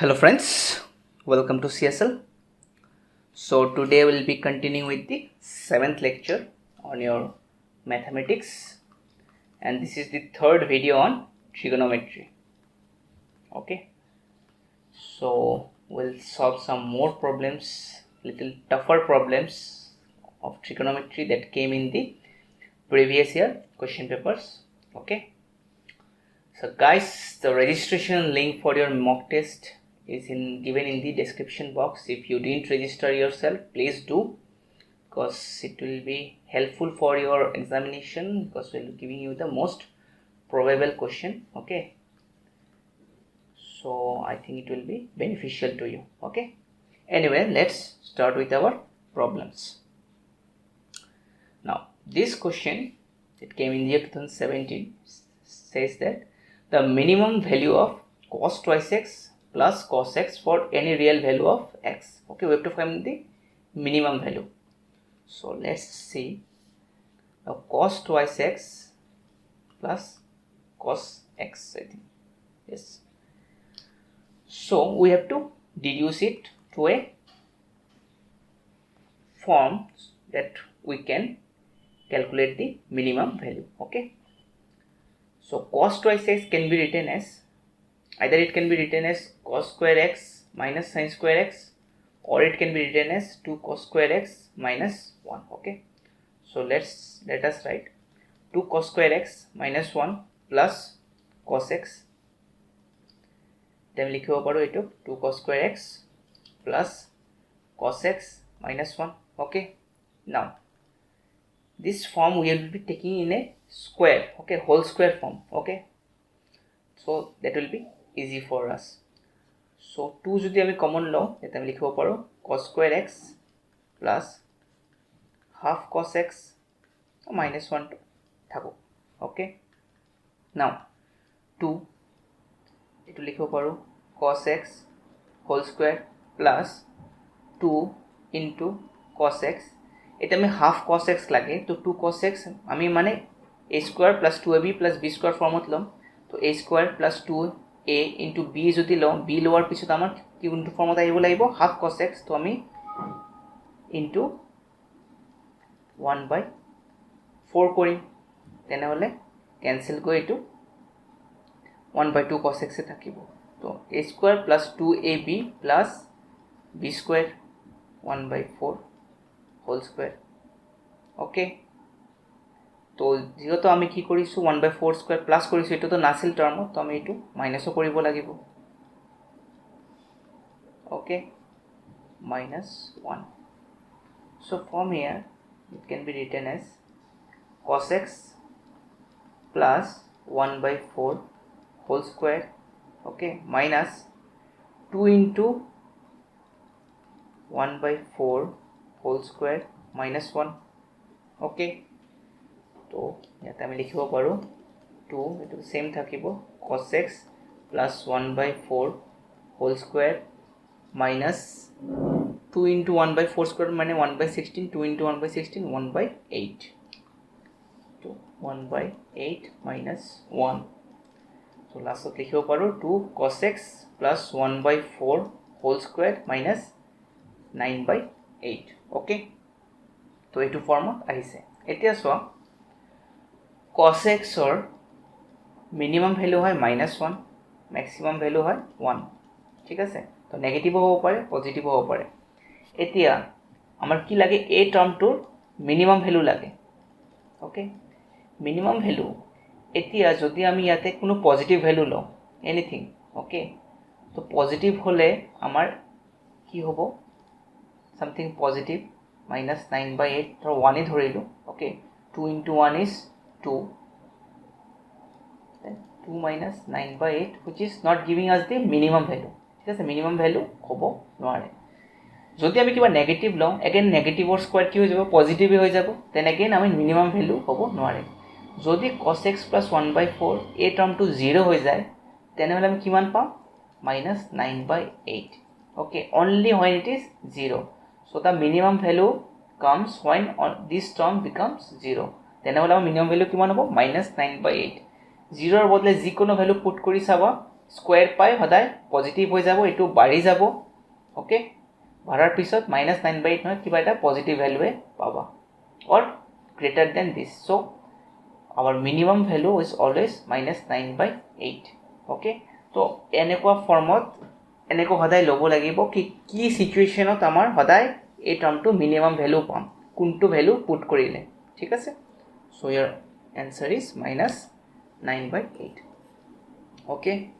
Hello friends, welcome to CSL. So today we'll be continuing with the 7th lecture on your mathematics, and this is the third video on trigonometry. Okay, so we'll solve some more problems, little tougher problems of trigonometry that came in the previous year question papers. Okay, so guys, the registration link for your mock test is given in the description box. If you didn't register yourself, please do, because it will be helpful for your examination, because we'll be giving you the most probable question. Okay, so I think it will be beneficial to you. Okay, anyway, let's start with our problems. Now this question, it came in the year 2017, says that the minimum value of cos twice x plus cos x for any real value of x. Okay, we have to find the minimum value. So let's see. Now cos twice x plus cos x, I think. Yes. So we have to deduce it to a form that we can calculate the minimum value. Okay. So cos twice x can be written as, either it can be written as cos square x minus sin square x, or it can be written as 2 cos square x minus 1. Okay, so let us write 2 cos square x minus 1 plus cos x. Then লিখিব পাৰো এটো 2 cos square x plus cos x minus 1. Okay, now this form we will be taking in a square, okay, whole square form. Okay, so that will be easy for us. So 2 যদি আমি common লও, এটা আমি লিখিব পাৰো cos square x plus half cos x minus 1 থাকো. Okay, now 2 এটো লিখিব পাৰো cos x whole square plus 2 into cos x. এটা আমি half cos x লাগে, তো 2 cos x আমি মানে a square plus 2ab plus b square ফর্মত লম. তো a square plus 2a into b যদি লও, b লোৱাৰ পিছত আমাৰ কি কোনটো ফর্মত আহিব লাগিব, half cos x. তো আমি into 1/4 কৰিম, তেনেহলে ক্যান্সেল গৈ এটো 1/2 cos x এ থাকিব. তো a square plus 2ab plus b square 1/4 whole square. Okay, তো যেহেতু আমি কি কৰিছো 1/4 স্কয়াৰ প্লাস কৰিছো, এটো তো নাছিল টাৰ্ম, তো আমি এটো মাইনাসও কৰিব লাগিব. Okay, minus 1. So from here it can be written as cos x plus 1/4 whole square, okay, minus 2 into 1/4 whole square minus 1. Okay, তো ইয়াতে আমি লিখিব পাৰো 2 এটো সেম থাকিব cos x plus 1/4 whole square minus 2 into 1/4 square মানে 1/16, 2 into 1/16 1/8, তো 1/8 minus 1. so lastত লিখিব পাৰো 2 cos x plus 1/4 whole square minus 9/8. Okay, তো এটো ফর্মত আহিছে. এতিয়া সোয়া cos x or minimum value হয় -1, maximum value হয় 1. ঠিক আছে, তো নেগেটিভ হ'ব পাৰে, পজিটিভ হ'ব পাৰে. এতিয়া আমাৰ কি লাগে, এই টাৰ্মটোৰ মিনিমাম ভ্যালু লাগে. ওকে, মিনিমাম ভ্যালু এতিয়া যদি আমি ইয়াতে কোনো পজিটিভ ভ্যালু লও, এনিথিং, ওকে, তো পজিটিভ হলে আমাৰ কি হ'ব, something positive -9/8, ধৰ 1 এ ধৰিলো. Okay, 2 into 1 is 2, then 2 minus 9/8, which is not giving us the minimum value. ঠিক আছে, মিনিমাম ভ্যালু হ'ব নোৱাৰে. যদি আমি কিবা নেগেটিভ লওঁ, এগেইন নেগেটিভৰ স্কয়ার কি হৈ যাব, পজিটিভ হৈ যাব, দেন এগেইন আমি মিনিমাম ভ্যালু হ'ব নোৱাৰে. যদি cos x plus 1/4 এই টার্মটো 0 হৈ যায়, তেনেহলে আমি কিমান পাম, -9/8. okay, only when it is 0. so the minimum value comes when this term becomes 0. তেনেহলে আমাৰ মিনিমাম ভ্যালু কিমান হ'ব, -9/8. 0 ৰ বদলে যিকোনো ভ্যালু পুট কৰি চাবা, স্কোয়াৰ পাই সদায় পজিটিভ হৈ যাব, এইটো বাঢ়ি যাব। ওকে, বাঢ়াৰ পিছত -9/8 নহয়, কিবা এটা পজিটিভ ভ্যালুৱে পাবা or greater than this. So our minimum value is always -9/8. Okay, তো এনেকুৱা ফৰ্মত এনেকুৱা সদায় ল'ব লাগিব কি সিচুৱেশ্যনত আমাৰ সদায় এই টাৰ্মটো মিনিমাম ভ্যালু পাম, কোনটো ভ্যালু পুট কৰিলে। ঠিক আছে, so year answer is -9/8. okay,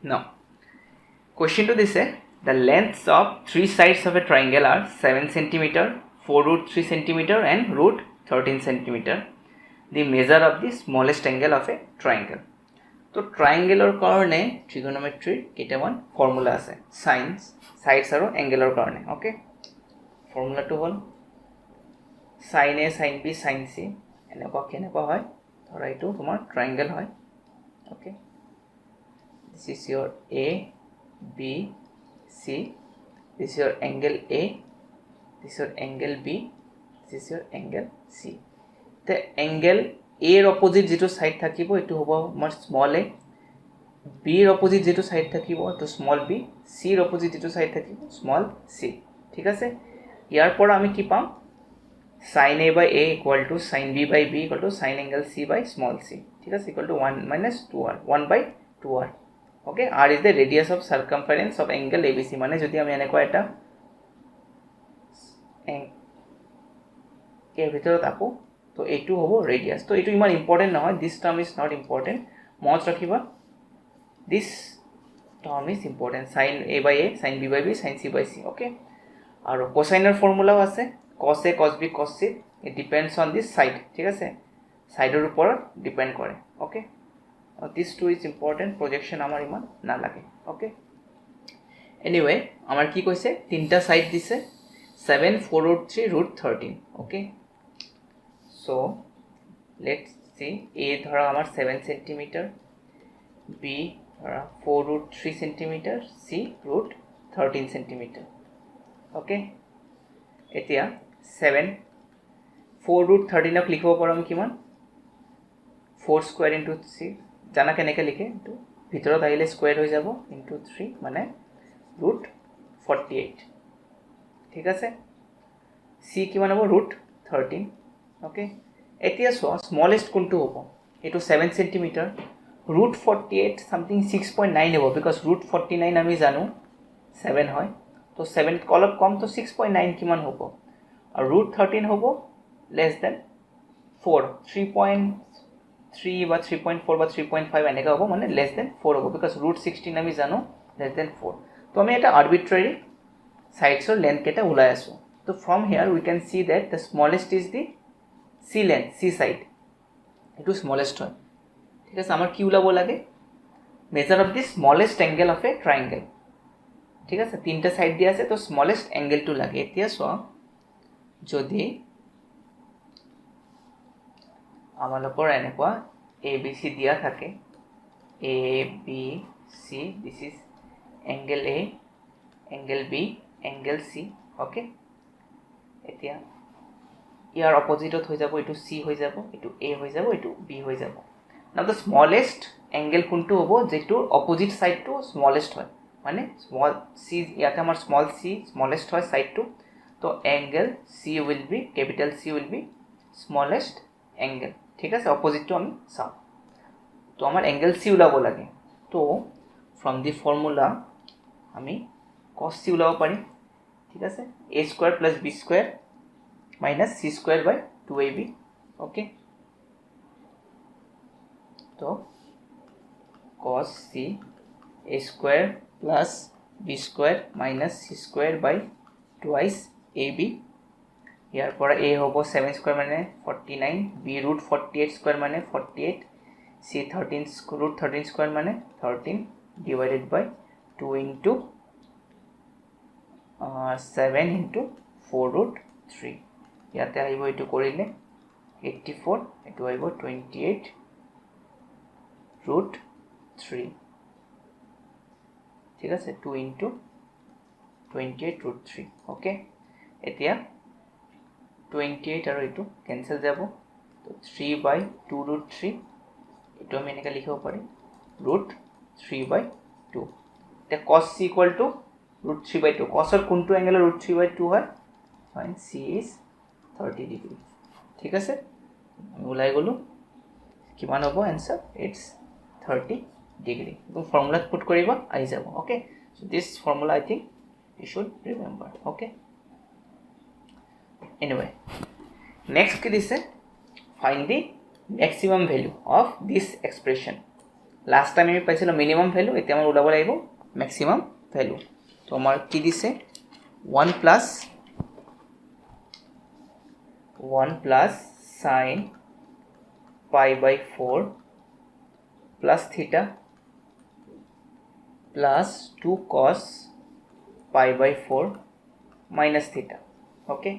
now question to this the lengths of three sides of a triangle are 7 cm, 4√3 cm and √13 cm. The measure of the smallest angle of a triangle. তো ট্ৰাইংগেলৰ কাৰণে ট্ৰিগোনোমেট্ৰিৰ কেইটামান formula আছে, science সাইডছ আৰু এংগেলৰ কাৰণে। Okay, ফৰ্মুলাটো হ'ল sine A sine B sine C. এনেকুৱা কেনেকুৱা হয়, ধৰা এইটো তোমাৰ ট্ৰাইংগেল হয়। Okay, this is your A B C, this is your angle A, this is your angle B, this is your angle C. তে এংগেল এৰ অপোজিট যিটো সাইড থাকিব এইটো হ'ব আমাৰ স্মল এ, বিৰ অপোজিট যিটো সাইড থাকিব এইটো স্মল বি, চিৰ অপোজিট যিটো সাইড থাকিব স্মল চি। ঠিক আছে, ইয়াৰ পৰা আমি কি পাম, sin a by a equal to sin b by b equal to sin angle c by small c. ঠিক আছে, equal to 1 minus 2r, 1/2r. okay, r is the radius of circumference of angle abc, মানে যদি আমি এনেকুৱা এটা এৰ ভিতৰত আকো তো এইটো হ'ব ৰেডিয়াস। তো এইটো ইমান ইম্পৰ্টেণ্ট নহয়, this term is not important, মনত ৰাখিবা this term is important, sin a by a, sin b by b, sin c by c। Okay, আৰু কোসাইনৰ ফৰ্মুলাও আছে, cos a cos b cos c, it depends on this side। ঠিক আছে, সাইডৰ ওপৰত depend কৰে। Okay, this two is important, projection আমাৰ ইমান নালাগে। Okay, anyway আমাৰ কি কৈছে, তিনটা সাইড দিছে 7, 4√3, √13। ওকে, সো লেটস সি, এ ধৰা আমাৰ 7 সেন্টিমিটাৰ, বি ধৰা 4√3 সেন্টিমিটাৰ, সি √13 সেন্টিমিটাৰ। ওকে, এতিয়া 7 4√13ক লিখিব পাৰোঁ আমি কিমান, 4 স্কোয়াৰ ইন্টু 6, জানা কেনেকৈ লিখে, এইটো ভিতৰত আহিলে স্কোয়ার হৈ যাব, ইন্টু 3 মানে √48। ঠিক আছে, সি কিমান হ'ব, √13। ওকে, এতিয়া চোৱা স্মলেষ্ট কোনটো হ'ব, এইটো 7 সেন্টিমিটার, √48 সামথিং 6.9 হ'ব, বিকজ √49 আমি জানো 7 হয়, তো 7 অলপ কম, তো 6.9 কিমান হ'ব, আৰু √13 হ'ব লেছ দেন 4, 3.3 বা 3.4 বা 3.5 এনেকুৱা হ'ব, মানে লেছ দেন 4 হ'ব, বিকজ √16 আমি জানো লেছ দেন 4। তো আমি এটা আৰ্বিট্ৰাৰী সাইডছৰ লেন্থ কেইটা ওলাই আছোঁ। তো from here we can see that the smallest is the C length, C side, এইটো স্মলেষ্ট হয়। ঠিক আছে, আমাৰ কি ওলাব লাগে, measure of the smallest angle of a triangle. ঠিক আছে, তিনটা সাইড দিয়া আছে, তো স্মলেষ্ট এংগেলটো লাগে। এতিয়া চোৱা, যদি আমালোকৰ এনেকুৱা এ বি চি দিয়া থাকে, A B C, this is angle A, angle B, angle C. Okay, এতিয়া ইয়াৰ অপোজিটত হৈ যাব, এইটো চি হৈ যাব, এইটো এ হৈ যাব, এইটো বি হৈ যাব। নাও দ্য স্মলেষ্ট এংগেল কোনটো হ'ব, যেটোৰ অপোজিট সাইডটো স্মলেষ্ট হয়, মানে স্মল চি, ইয়াতে আমাৰ স্মল চি স্মলেষ্ট হয় সাইডটো, তো angle C will be, capital C will be smallest angle. ঠিক আছে, অপোজিটটো আমি চাওঁ, তো আমাৰ এংগেল চি ওলাব লাগে। তো ফ্ৰম দি ফৰ্মুলা আমি cos চি ওলাব পাৰিম। ঠিক আছে, a square plus b square minus c square by 2ab। Okay, তো cos c a square plus b square minus c square by 2 ab। ইয়াৰ পৰা a হ'ব 7 স্কোয়ার মানে 49, b √48 স্কোয়ার মানে 48, c 13 √13 স্কোয়ার মানে 13 ডিভাইডেড বাই 2 ইন্টু 7 ইন্টু 4√3। ইয়াতে আহিব, এইটো কৰিলে 84, এইটো আহিব 28√3। ঠিক আছে, 2 ইন্টু 28√3। ওকে, এতিয়া 28 আৰু এইটো কেনসেল যাব, তো 3/2√3 এইটো আমি এনেকৈ লিখিব পাৰিম √3/2 এতিয়া cos c ইকুৱেল টু √3/2 cosৰ কোনটো এংগেলৰ √3/2 হয় ফাইন c ইজ 30 ডিগ্ৰী ঠিক আছে আমি ওলাই গ'লো কিমান হ'ব এনসাৰ ইটস 30 ডিগ্ৰী এবং ফৰ্মুলাত পুট কৰিব আহি যাব okay so this formula I think you should remember okay anyway next কি দিছে find the maximum value of this expression last time আমি পাইছিলো minimum value এতিয়া আমাৰ ওলাব লাগিব maximum value তো আমাৰ কি দিছে 1 plus sin pi by 4 plus theta plus 2 cos pi by 4 minus theta okay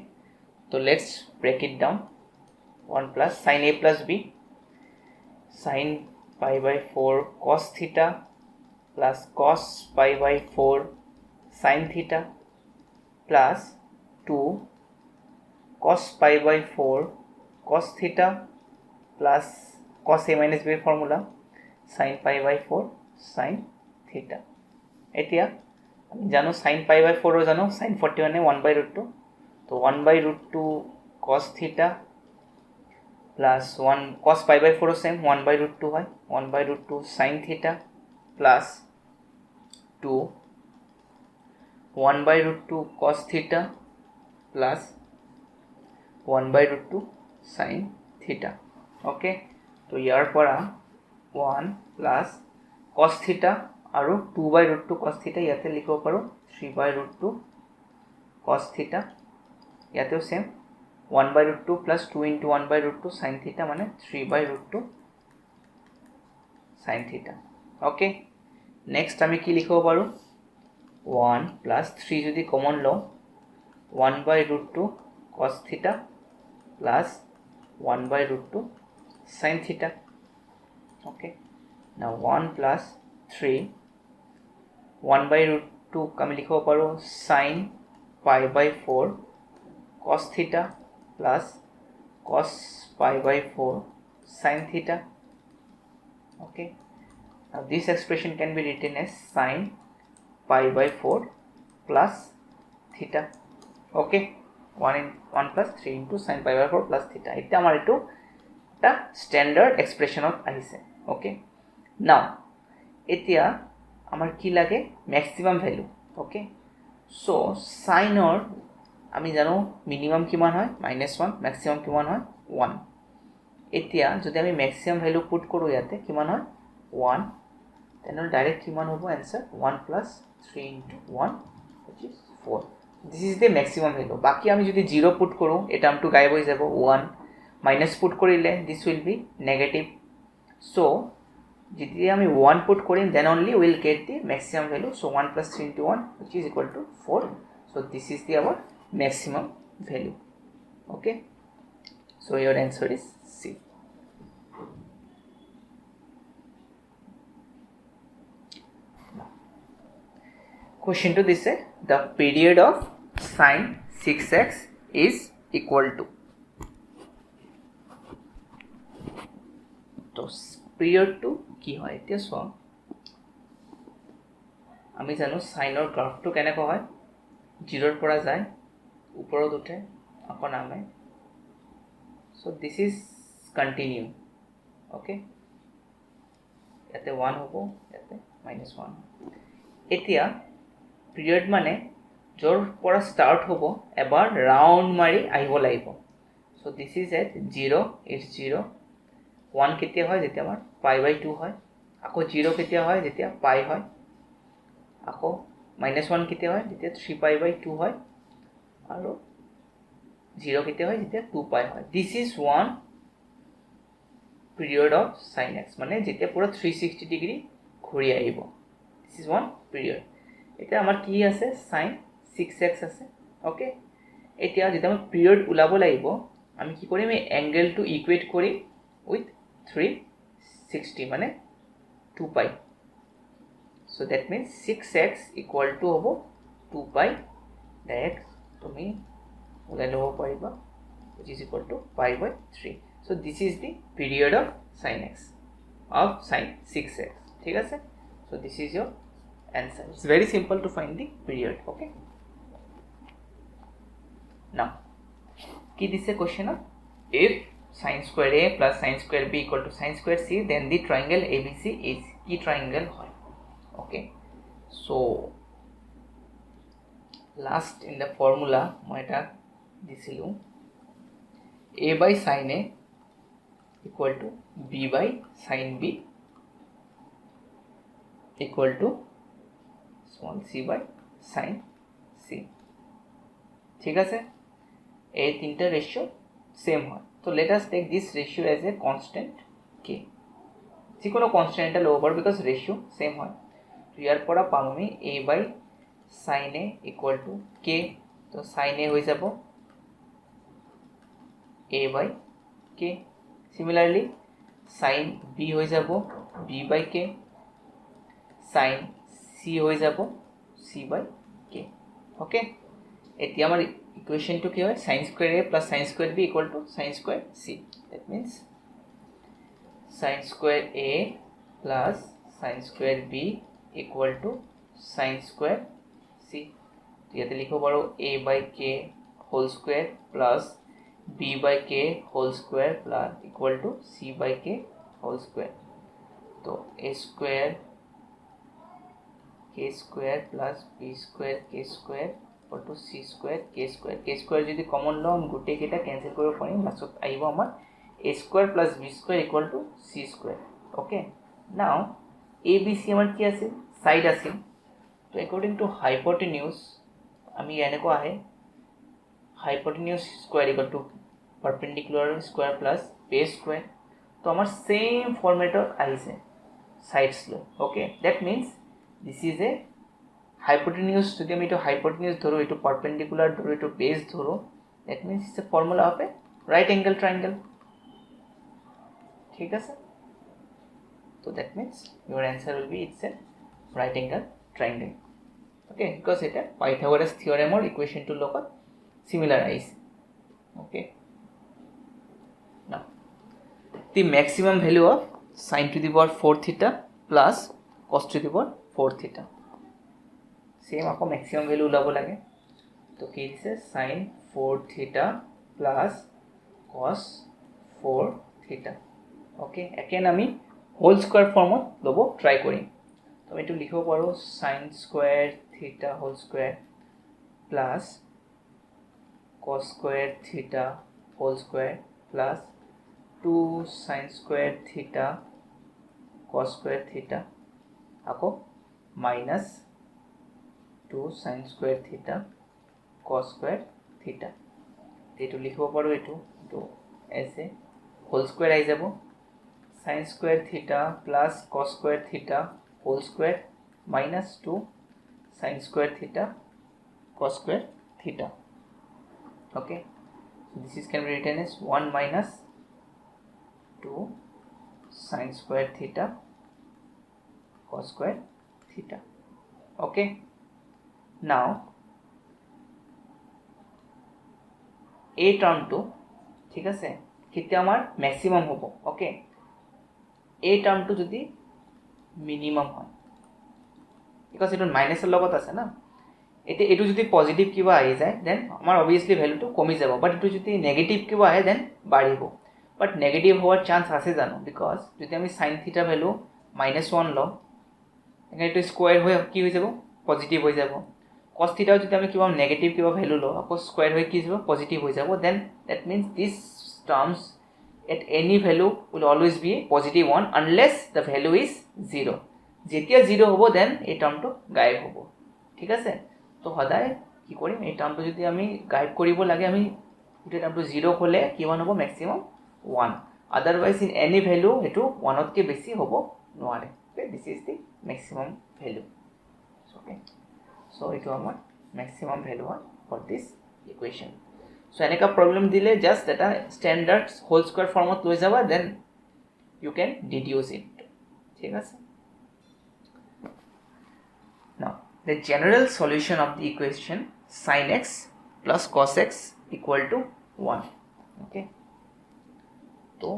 so let's break it down 1 plus sin a plus b sin pi by 4 cos theta plus cos pi by 4 sin theta plus 2 cos pi by 4 cos theta plus cos a minus b formula sin pi by 4 sin theta এতিয়া আমি জানো sin pi by 4 ও জানো sin 41 এ 1/√2 তো 1/√2 cos theta plus 1 cos pi by 4 ও same 1/√2 হয় 1/√2 sin theta plus 2 1/√2 cos theta plus 1/√2 sin theta okay তো ইয়াৰ পৰা 1 plus cos theta আৰু 2/√2 cos theta ইয়াতে লিখিব পাৰো 3/√2 cos theta ইয়াতেও same 1/√2 plus 2 into 1/√2 sin theta মানে 3/√2 sin theta okay next আমি কি লিখিব পাৰো 1 plus 3 যদি কমন লও 1/√2 cos theta plus 1/√2 sin theta okay now 1 plus 3 1/√2 আমি লিখিব পাৰো sin pi by 4 cos theta plus cos pi by 4 sin theta okay now this expression can be written as sin pi by 4 plus theta okay 1 plus 3 into sin pi by 4 plus theta এটা আমাৰ এটো এটা standard এক্সপ্ৰেশনত আহিছে okay নাও এতিয়া আমাৰ কি লাগে ম্যাক্সিমাম ভ্যালু ওকে সো সাইনৰ আমি জানো মিনিমাম কিমান হয় -1 ম্যাক্সিমাম কিমান হয় 1 এতিয়া যদি আমি ম্যাক্সিমাম ভ্যালু পুট কৰো ইয়াতে কিমান হয় 1 তেনল ডাইরেক্ট কিমান হ'ব answer 1 plus 3 into 1 which is 4 this is the maximum value বাকি আমি যদি 0 পুট কৰো এই টাৰ্মটো গায়ব হৈ যাব 1 মাইনাস পুট কৰিলে this will be negative so যদি আমি 1 পুট কৰিম then only we will get the maximum value so 1 plus 3 into 1 which is equal to 4 so this is the our maximum value okay so your answer is C question to this the period of sin 6x is equal to তো period two কি হয় এতিয়া so আমি জানো সাইনৰ গ্ৰাফটো কেনেকৈ হয় 0 ৰ পৰা যায় ওপৰত উঠে আকৌ নামে so this is continue okay ইয়াতে 1 হ'ব ইয়াতে -1 এতিয়া পিৰিয়ড মানে জৰ পৰা স্টাৰ্ট হ'ব এবাৰ ৰাউন্ড মাৰি আহিব লাগিব so this is at 0 is 0 1 কেতিয়া হয় যেতিয়া আমাৰ pi by 2 হয় আকৌ 0 কেতিয়া হয় যেতিয়া pi হয় আকৌ -1 কেতিয়া হয় যেতিয়া 3 pi by 2 হয় আৰু 0 কেতিয়া হয় যেতিয়া 2 pi হয় this is one period of sin x মানে যেতিয়া পুৰা 360 ডিগ্ৰী ঘূৰি আহিব this is one period এটা আমাৰ কি আছে sin 6x আছে ওকে এতিয়া যেতিয়া আমি পিৰিয়ড উলাব লাগিব আমি কি কৰিম এই এংগেলটো ইকুৱেট কৰি উইথ 360 মানে 2 pi so that means 6x equal to hobo 2 pi direct তুমি উলাই লব পাৰিবা which is equal to pi by 3 So this is the period of sin x of sin 6x. ঠিক আছে? So this is your answer. It's very simple to find the period. Okay. Now, কি দিছে question? If sin square a plus sin square b equal to sin square c, then the triangle ABC is কি triangle হয়? Okay. So last in the formula মই এটা দিছিলো a by sin a equal to b by sin b equal to small c by sin c. ঠিক আছে? এই তিনটা ratio same হয়। তো let us take this ratio as a constant K. যে কোনো কনস্ট্যান্টটা লব পারো বিকজ রেশিও সেম হয়। তো ইয়ার পৰা পাম আমি a by sin a equal to K. তো sin a হয়ে যাব a by K. Similarly sin b হয়ে যাব b বাই কে। sin c হয়ে যাব c বাই কে। ওকে, এতিয়া আমার ইকুয়েশনটো কি হয়? sin square a plus sin square b equal to sin square c. That means sin square a plus sin square b equal to sin square c. ইয়াতে লিখব পাৰো a by k whole square plus b by k whole square plus equal to c by k whole square. তো a square k square plus b square k square equal to c square k square. K square যদি common লও আমি গোটে কেটা cancel কৰিব পাৰিম, লাষ্টত আহিব আমাৰ a square plus b square equal to c square. Okay, নাও a b c আমাৰ কি আছে? সাইড আছে। তো according to hypotenuse আমি এনেকো আহে hypotenuse square equal to perpendicular square plus base square. তো আমাৰ সেম ফরম্যাটত আহিছে সাইডস লো। Okay, that means this is a hypotenuse. যদি আমি এটা hypotenuse ধরো, এটা perpendicular ধরো, এটা base ধরো, that means it's a formula of a right angle triangle. ঠিক আছে? So that means your answer will be it's a right angle triangle. Okay, because এটা Pythagoras theorem or equation to লগত similar is. Okay. Now, the maximum value of sin to the power 4 theta plus cos to the power 4 theta. Same आपको maximum value उलाबो लगे। तो কি দিছে? sin 4 theta plus cos 4 theta. Okay, again আমি whole square formত লব try কৰিম। তো আমি এটো লিখিব পাৰো sin square theta whole square plus cos square theta whole square plus 2 sin square theta cos square theta আকৌ minus 2 sin square theta cos square theta. এটো লিখিব পাৰো এটো তো as a whole square আই যাব sin square theta plus cos square theta whole square minus 2 sin square theta cos square theta. Okay, so this is can be written as 1 minus 2 sin square theta cos square theta. Okay, now a term to ঠিক আছে কেতিয়া আমাৰ maximum হ'ব। Okay, a term to যদি minimum হয় because এটা মাইনাসৰ লগত আছে না, এটা এটো যদি পজিটিভ কিবা আহি যায় দেন আমাৰ অবভিয়াসলি ভ্যালুটো কমি যাব, বাট এটো যদি নেগেটিভ কিবা আহে দেন বাঢ়িব। বাট নেগেটিভ হওয়ার চান্স আছে জানো? বিকজ যদি আমি sin থিটা ভ্যালু -1 লও এখানে এটো স্কয়ার হয়ে কি হয়ে যাব? পজিটিভ হয়ে যাব। cos থিটাও যদি আমি কিবা নেগেটিভ কিবা ভ্যালু লও আকৌ স্কয়ার হয়ে কি যাব? পজিটিভ হয়ে যাব। Then that means this terms at any value will always be a positive one unless the value is 0. যেতিয়া 0 হবো দেন এই টার্মটো গায়েব হবো। ঠিক আছে? তো সদায় কি কৰিম এই টাৰ্মটো যদি আমি গায়েব কৰিব লাগে আমি এই টার্মটো 0 হলে কিমান হ'ব? Maximum 1, otherwise in any value এটো 1 তকে বেছি হ'ব নোৱাৰে। Okay, this is the maximum value. Okay, so এটো আমাৰ maximum value for this equation. So এনেকা problem দিলে just এটা standard whole square formত লৈ যাবা, then you can deduce it. ঠিক আছে? Now the general solution of the equation sin x plus cos x equal to 1. Okay, তো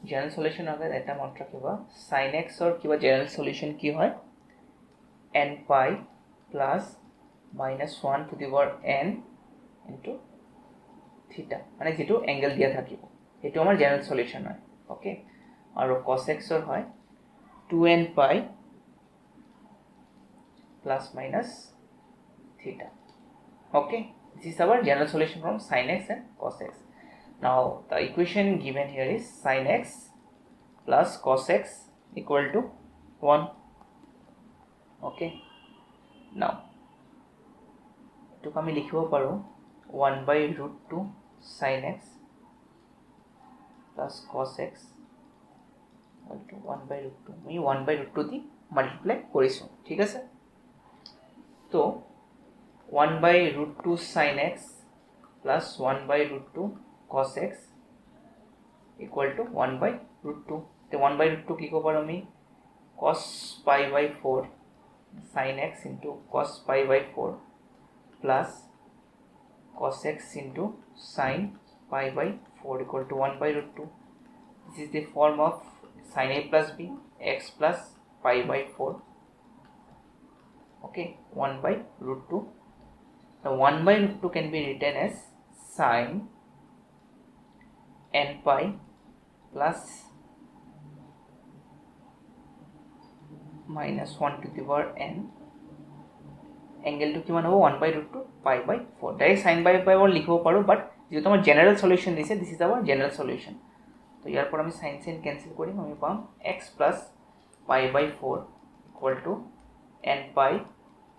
general solution আগে এটা মনত ৰাখিবা sin x or কিবা জেনারেল সলিউশন কি হয় n pi plus minus 1 to the power n into theta মানে যেটো অ্যাঙ্গেল দিয়া থাকিব এটো আমাৰ জেনাৰেল সলিউশন হয় ওকে আৰু cos x or হয় 2n pi plus minus theta okay this is our general solution from sin x and cos x. Now the equation given here is sin x plus cos x equal to 1 okay. Now to আমি লিখিব পাৰো 1 by root 2 sin x plus cos x equal to 1 by root 2 আমি 1 by root 2 the multiply কৰিছো ঠিক আছে তো 1 by root 2 sin x plus 1 by root 2 cos x equal to 1 by root 2 তো 1 by root 2 কি কব আমি cos pi by 4 sin x into cos pi by 4 plus cos x into sin pi by 4 equal to 1 by root 2. This is the form of sin a plus b x plus pi by 4 okay 1 by root 2. Now 1 by root 2 can be written as sin n pi plus minus 1 to the power n angle to কিমান হ'ব 1 by root 2 pi by 4 direct sin pi by 4 লিখিব পাৰো বাট যেহেতু আমাৰ general solution দিছে this is আওয়াৰ general solution তো ইয়াৰ পৰা আমি sin sin ক্যান্সেল কৰিম আমি পাম x plus pi by 4 equal to n pi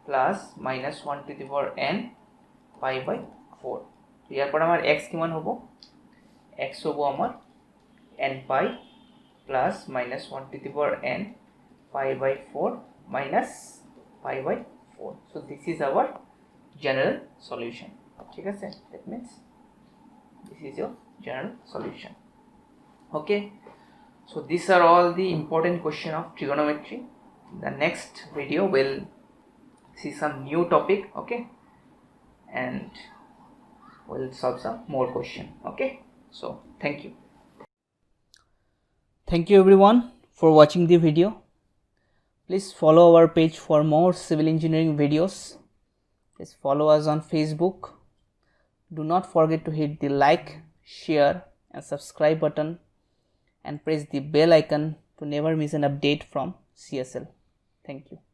plus minus 1 to the power n pi by 4 তো ইয়াৰ পৰা আমাৰ x কিমান হ'ব x হ'ব আমাৰ n pi plus minus 1 to the power n pi by 4 minus pi by 4 so this is our general solution ঠিক আছে that means this is your general solution okay so these are all the important question of trigonometry. The next video will see some new topic okay and we'll solve some more question okay so thank you everyone for watching the video. Please follow our page for more civil engineering videos. Please follow us on Facebook. Do not forget to hit the like, share and subscribe button and press the bell icon to never miss an update from CSL. Thank you.